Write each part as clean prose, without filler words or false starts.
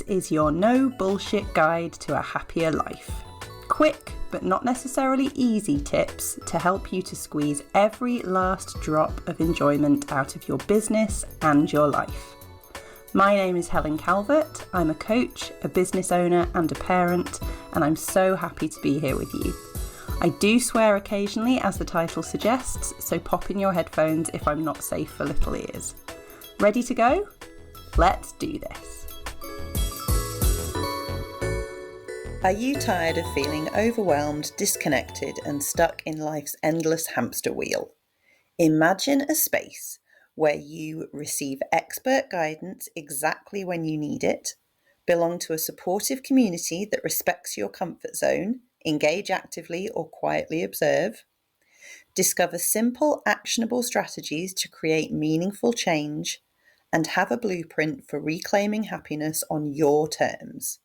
is your no bullshit guide to a happier life. Quick, but not necessarily easy tips to help you to squeeze every last drop of enjoyment out of your business and your life. My name is Helen Calvert. I'm a coach, a business owner and a parent, and I'm so happy to be here with you. I do swear occasionally, as the title suggests, so pop in your headphones if I'm not safe for little ears. Ready to go? Let's do this. Are you tired of feeling overwhelmed, disconnected, and stuck in life's endless hamster wheel? Imagine a space where you receive expert guidance exactly when you need it, belong to a supportive community that respects your comfort zone, engage actively or quietly observe, discover simple, actionable strategies to create meaningful change, and have a blueprint for reclaiming happiness on your terms.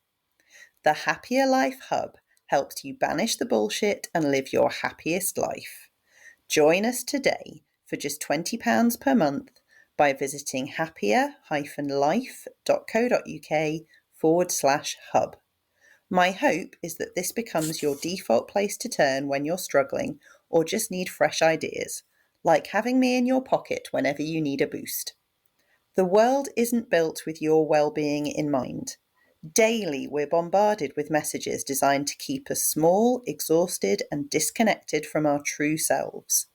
The Happier Life Hub helps you banish the bullshit and live your happiest life. Join us today for just £20 per month by visiting happier-life.co.uk/hub. My hope is that this becomes your default place to turn when you're struggling or just need fresh ideas, like having me in your pocket whenever you need a boost. The world isn't built with your well-being in mind. Daily, we're bombarded with messages designed to keep us small, exhausted, and disconnected from our true selves.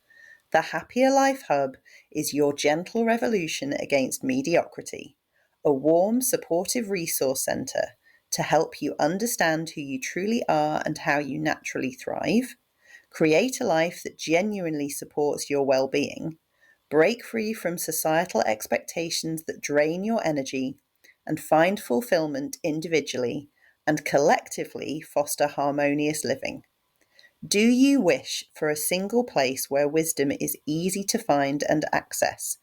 The Happier Life Hub is your gentle revolution against mediocrity, a warm, supportive resource centre to help you understand who you truly are and how you naturally thrive, create a life that genuinely supports your well-being, break free from societal expectations that drain your energy, and find fulfillment individually and collectively foster harmonious living. Do you wish for a single place where wisdom is easy to find and access,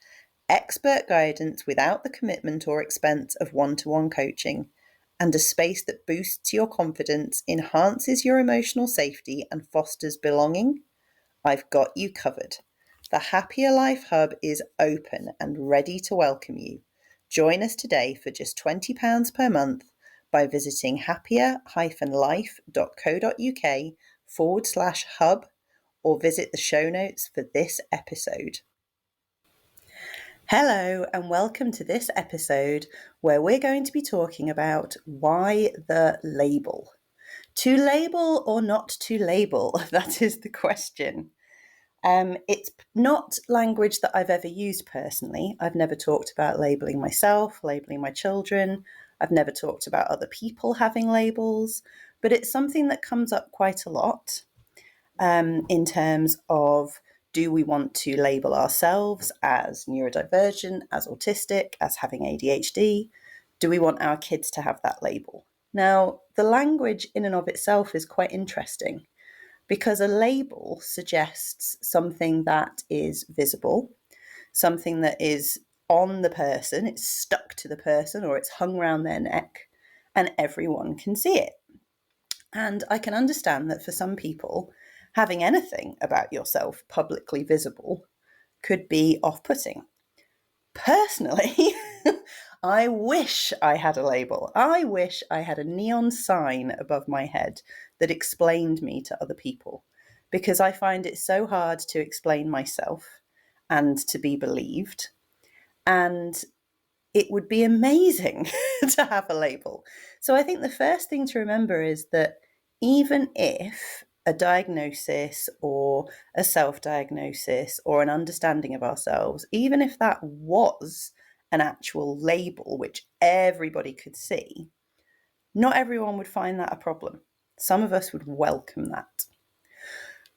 expert guidance without the commitment or expense of one-to-one coaching, and a space that boosts your confidence, enhances your emotional safety, and fosters belonging? I've got you covered. The Happier Life Hub is open and ready to welcome you. Join us today for just £20 per month by visiting happier-life.co.uk/hub or visit the show notes for this episode. Hello and welcome to this episode where we're going to be talking about why the label. To label or not to label, that is the question. It's not language that I've ever used personally. I've never talked about labeling myself, labeling my children. I've never talked about other people having labels, but it's something that comes up quite a lot in terms of, do we want to label ourselves as neurodivergent, as autistic, as having ADHD? Do we want our kids to have that label? Now, the language in and of itself is quite interesting because a label suggests something that is visible, something that is on the person, it's stuck to the person or it's hung around their neck and everyone can see it. And I can understand that for some people, having anything about yourself publicly visible could be off-putting. Personally, I wish I had a label. I wish I had a neon sign above my head that explained me to other people, because I find it so hard to explain myself and to be believed. And it would be amazing to have a label. So I think the first thing to remember is that even if a diagnosis or a self-diagnosis or an understanding of ourselves, even if that was an actual label which everybody could see, not everyone would find that a problem. Some of us would welcome that.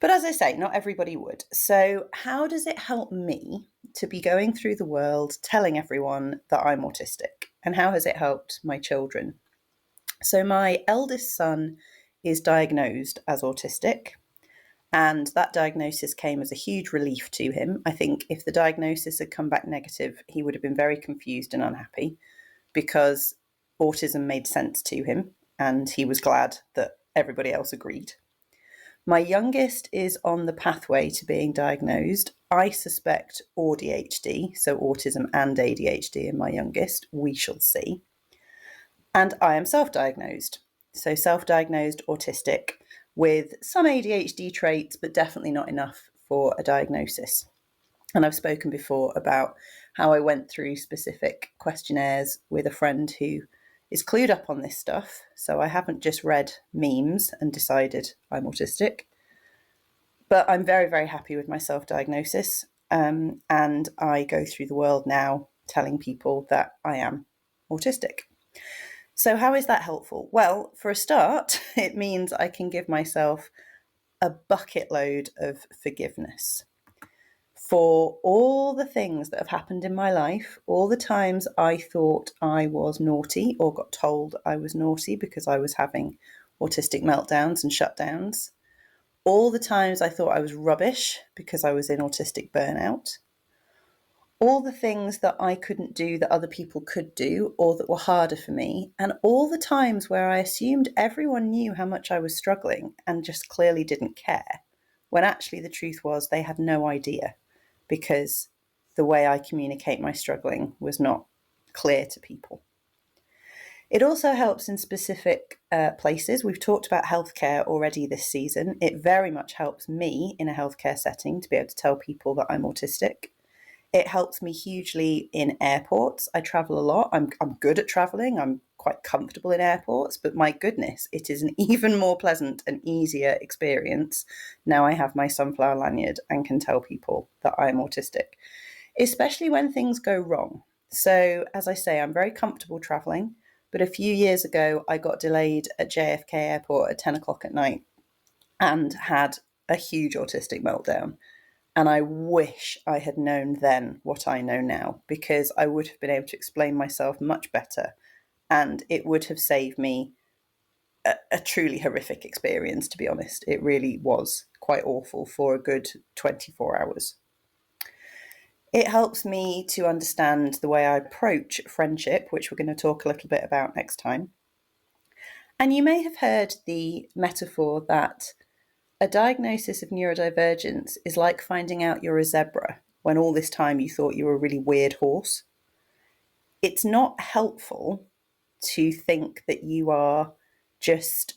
But as I say, not everybody would. So how does it help me to be going through the world telling everyone that I'm autistic? And how has it helped my children? So my eldest son is diagnosed as autistic, and that diagnosis came as a huge relief to him. I think if the diagnosis had come back negative, he would have been very confused and unhappy because autism made sense to him and he was glad that everybody else agreed. My youngest is on the pathway to being diagnosed. I suspect ADHD, so autism and ADHD in my youngest. We shall see. And I am self-diagnosed. So self-diagnosed autistic with some ADHD traits, but definitely not enough for a diagnosis. And I've spoken before about how I went through specific questionnaires with a friend who is clued up on this stuff. So I haven't just read memes and decided I'm autistic. But I'm very, very happy with my self-diagnosis. And I go through the world now telling people that I am autistic. So how is that helpful? Well, for a start, it means I can give myself a bucket load of forgiveness for all the things that have happened in my life, all the times I thought I was naughty or got told I was naughty because I was having autistic meltdowns and shutdowns, all the times I thought I was rubbish because I was in autistic burnout, all the things that I couldn't do that other people could do or that were harder for me, and all the times where I assumed everyone knew how much I was struggling and just clearly didn't care, when actually the truth was they had no idea because the way I communicate my struggling was not clear to people. It also helps in specific places. We've talked about healthcare already this season. It very much helps me in a healthcare setting to be able to tell people that I'm autistic. It helps me hugely in airports. I travel a lot. I'm good at traveling. I'm quite comfortable in airports, but my goodness, it is an even more pleasant and easier experience now I have my sunflower lanyard and can tell people that I'm autistic, especially when things go wrong. So, as I say, I'm very comfortable traveling, but a few years ago, I got delayed at JFK Airport at 10 o'clock at night and had a huge autistic meltdown. And I wish I had known then what I know now, because I would have been able to explain myself much better and it would have saved me a truly horrific experience, to be honest. It really was quite awful for a good 24 hours. It helps me to understand the way I approach friendship, which we're going to talk a little bit about next time. And you may have heard the metaphor that a diagnosis of neurodivergence is like finding out you're a zebra when all this time you thought you were a really weird horse. It's not helpful to think that you are just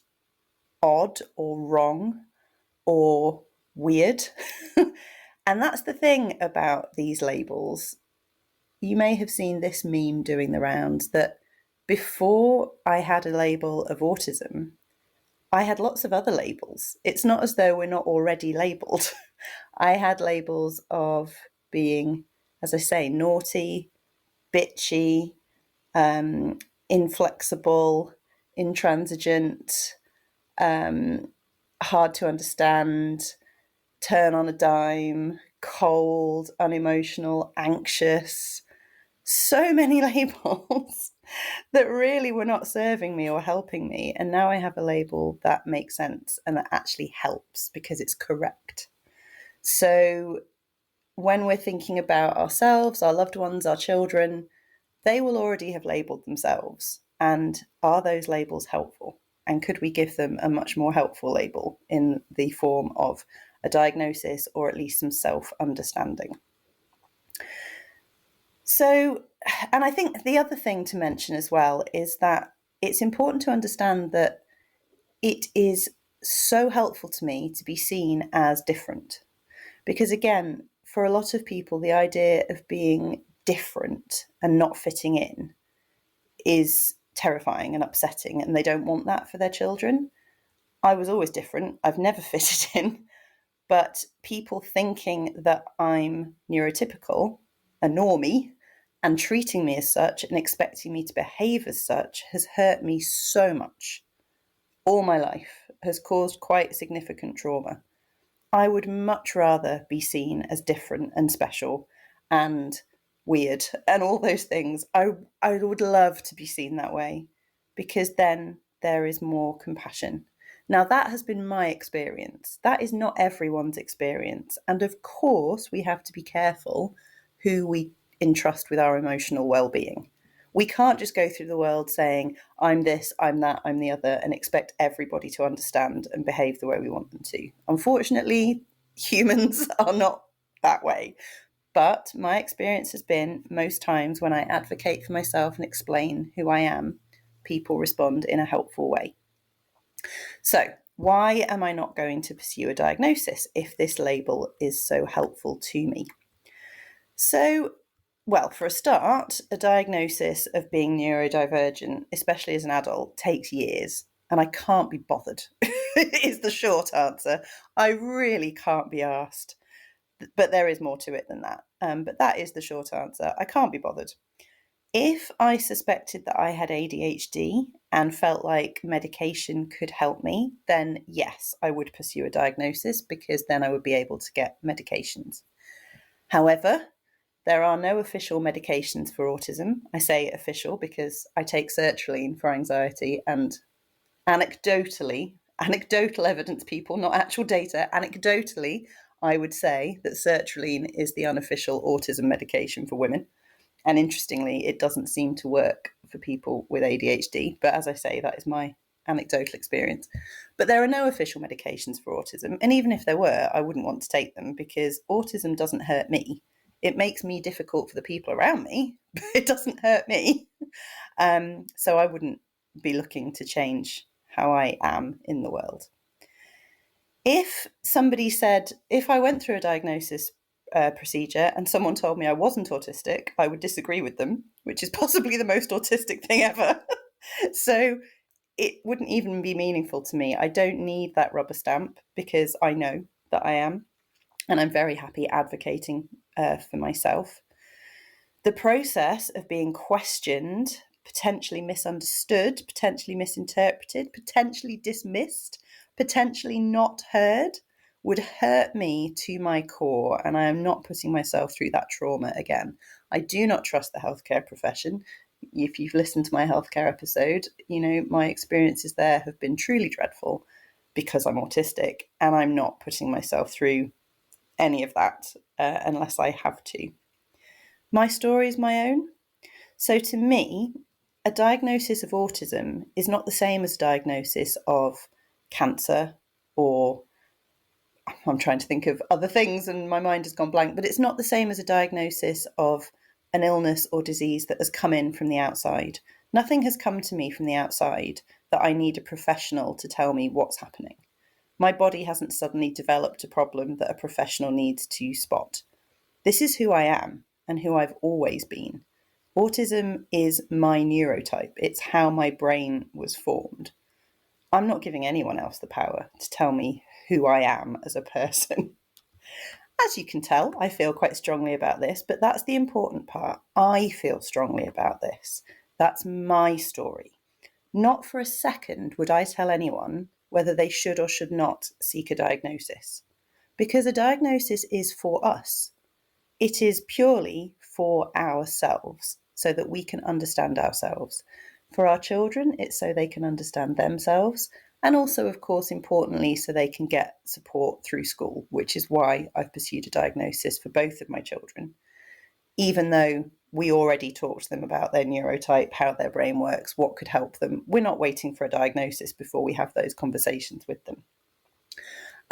odd or wrong or weird. And that's the thing about these labels. You may have seen this meme doing the rounds that before I had a label of autism, I had lots of other labels. It's not as though we're not already labelled. I had labels of being, as I say, naughty, bitchy, inflexible, intransigent, hard to understand, turn on a dime, cold, unemotional, anxious. So many labels that really were not serving me or helping me. And now I have a label that makes sense and that actually helps because it's correct. So when we're thinking about ourselves, our loved ones, our children, they will already have labelled themselves. And are those labels helpful? And could we give them a much more helpful label in the form of a diagnosis or at least some self-understanding? So, and I think the other thing to mention as well is that it's important to understand that it is so helpful to me to be seen as different. Because again, for a lot of people, the idea of being different and not fitting in is terrifying and upsetting, and they don't want that for their children. I was always different. I've never fitted in. But people thinking that I'm neurotypical, a normie, and treating me as such and expecting me to behave as such has hurt me so much. All my life has caused quite significant trauma. I would much rather be seen as different and special and weird and all those things. I would love to be seen that way because then there is more compassion. Now, that has been my experience. That is not everyone's experience. And of course, we have to be careful who we entrust with our emotional well-being. We can't just go through the world saying, I'm this, I'm that, I'm the other, and expect everybody to understand and behave the way we want them to. Unfortunately, humans are not that way. But my experience has been most times when I advocate for myself and explain who I am, people respond in a helpful way. So, why am I not going to pursue a diagnosis if this label is so helpful to me? So, well, for a start, a diagnosis of being neurodivergent, especially as an adult, takes years, and I can't be bothered, is the short answer. I really can't be asked. But there is more to it than that. But that is the short answer. I can't be bothered. If I suspected that I had ADHD and felt like medication could help me, then yes, I would pursue a diagnosis because then I would be able to get medications. However, there are no official medications for autism. I say official because I take sertraline for anxiety, and anecdotal evidence, people, not actual data, anecdotally, I would say that sertraline is the unofficial autism medication for women. And interestingly, it doesn't seem to work for people with ADHD. But as I say, that is my anecdotal experience. But there are no official medications for autism. And even if there were, I wouldn't want to take them because autism doesn't hurt me. It makes me difficult for the people around me, but it doesn't hurt me. So I wouldn't be looking to change how I am in the world. If somebody said, if I went through a diagnosis procedure and someone told me I wasn't autistic, I would disagree with them, which is possibly the most autistic thing ever. So it wouldn't even be meaningful to me. I don't need that rubber stamp because I know that I am, and I'm very happy advocating for myself. The process of being questioned, potentially misunderstood, potentially misinterpreted, potentially dismissed, potentially not heard, would hurt me to my core, and I am not putting myself through that trauma again. I do not trust the healthcare profession. If you've listened to my healthcare episode, you know my experiences there have been truly dreadful because I'm autistic, and I'm not putting myself through any of that unless I have to. My story is my own. So to me, a diagnosis of autism is not the same as a diagnosis of cancer, or I'm trying to think of other things and my mind has gone blank, but it's not the same as a diagnosis of an illness or disease that has come in from the outside. Nothing has come to me from the outside that I need a professional to tell me what's happening. My body hasn't suddenly developed a problem that a professional needs to spot. This is who I am and who I've always been. Autism is my neurotype. It's how my brain was formed. I'm not giving anyone else the power to tell me who I am as a person. As you can tell, I feel quite strongly about this, but that's the important part. I feel strongly about this. That's my story. Not for a second would I tell anyone whether they should or should not seek a diagnosis, because a diagnosis is for us. It is purely for ourselves, so that we can understand ourselves. For our children, it's so they can understand themselves, and also, of course, importantly, so they can get support through school, which is why I've pursued a diagnosis for both of my children. Even though we already talked to them about their neurotype, how their brain works, what could help them, we're not waiting for a diagnosis before we have those conversations with them.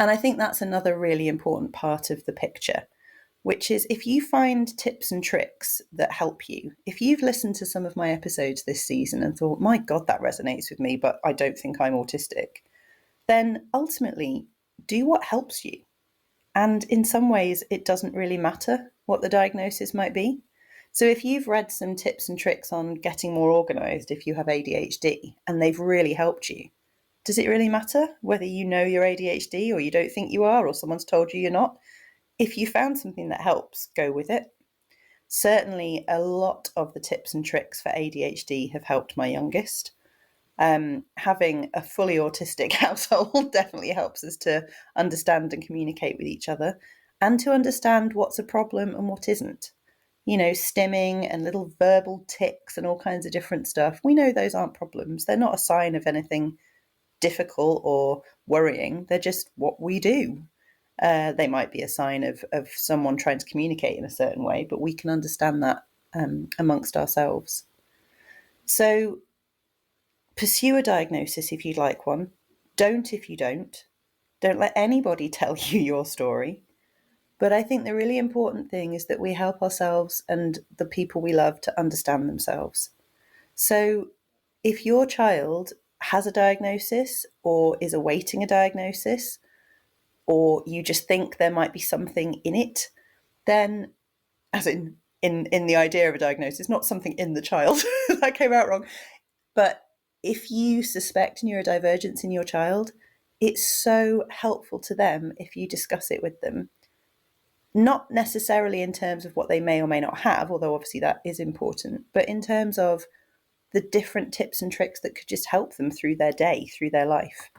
And I think that's another really important part of the picture, which is if you find tips and tricks that help you, if you've listened to some of my episodes this season and thought, my God, that resonates with me, but I don't think I'm autistic, then ultimately do what helps you. And in some ways, it doesn't really matter what the diagnosis might be. So if you've read some tips and tricks on getting more organised if you have ADHD and they've really helped you, does it really matter whether you know you're ADHD or you don't think you are or someone's told you you're not? If you found something that helps, go with it. Certainly, a lot of the tips and tricks for ADHD have helped my youngest. Having a fully autistic household definitely helps us to understand and communicate with each other and to understand what's a problem and what isn't. You know, stimming and little verbal tics and all kinds of different stuff. We know those aren't problems. They're not a sign of anything difficult or worrying. They're just what we do. They might be a sign of someone trying to communicate in a certain way, but we can understand that amongst ourselves. So pursue a diagnosis if you'd like one. Don't if you don't. Don't let anybody tell you your story. But I think the really important thing is that we help ourselves and the people we love to understand themselves. So if your child has a diagnosis or is awaiting a diagnosis, or you just think there might be something in it, then, as in the idea of a diagnosis, not something in the child, that came out wrong. But if you suspect neurodivergence in your child, it's so helpful to them if you discuss it with them. Not necessarily in terms of what they may or may not have, although obviously that is important, but in terms of the different tips and tricks that could just help them through their day, through their life.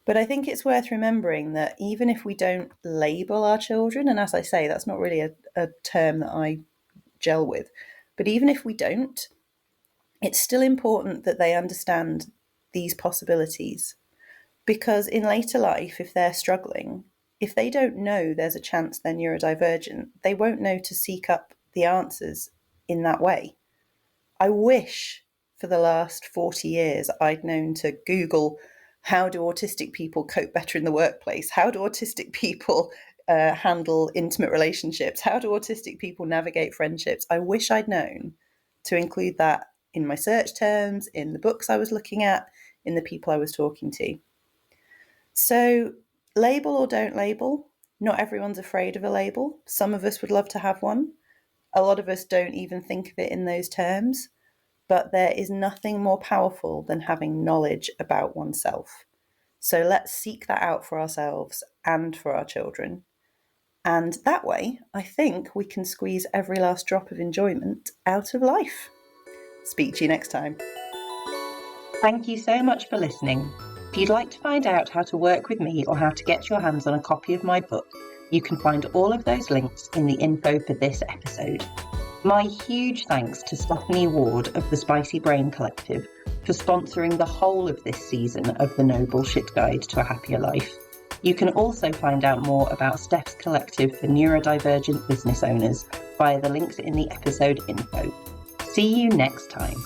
But I think it's worth remembering that even if we don't label our children, and as I say, that's not really a term that I gel with, but even if we don't, it's still important that they understand these possibilities. Because in later life, if they're struggling, if they don't know there's a chance they're neurodivergent, they won't know to seek up the answers in that way. I wish for the last 40 years I'd known to Google, how do autistic people cope better in the workplace? How do autistic people handle intimate relationships? How do autistic people navigate friendships? I wish I'd known to include that in my search terms, in the books I was looking at, in the people I was talking to. So, label or don't label, not everyone's afraid of a label. Some of us would love to have one. A lot of us don't even think of it in those terms. But there is nothing more powerful than having knowledge about oneself. So let's seek that out for ourselves and for our children. And that way, I think we can squeeze every last drop of enjoyment out of life. Speak to you next time. Thank you so much for listening. If you'd like to find out how to work with me or how to get your hands on a copy of my book, you can find all of those links in the info for this episode. My huge thanks to Stephanie Ward of the Spicy Brain Collective for sponsoring the whole of this season of the No Bullshit Guide to a Happier Life. You can also find out more about Steph's collective for neurodivergent business owners via the links in the episode info. See you next time.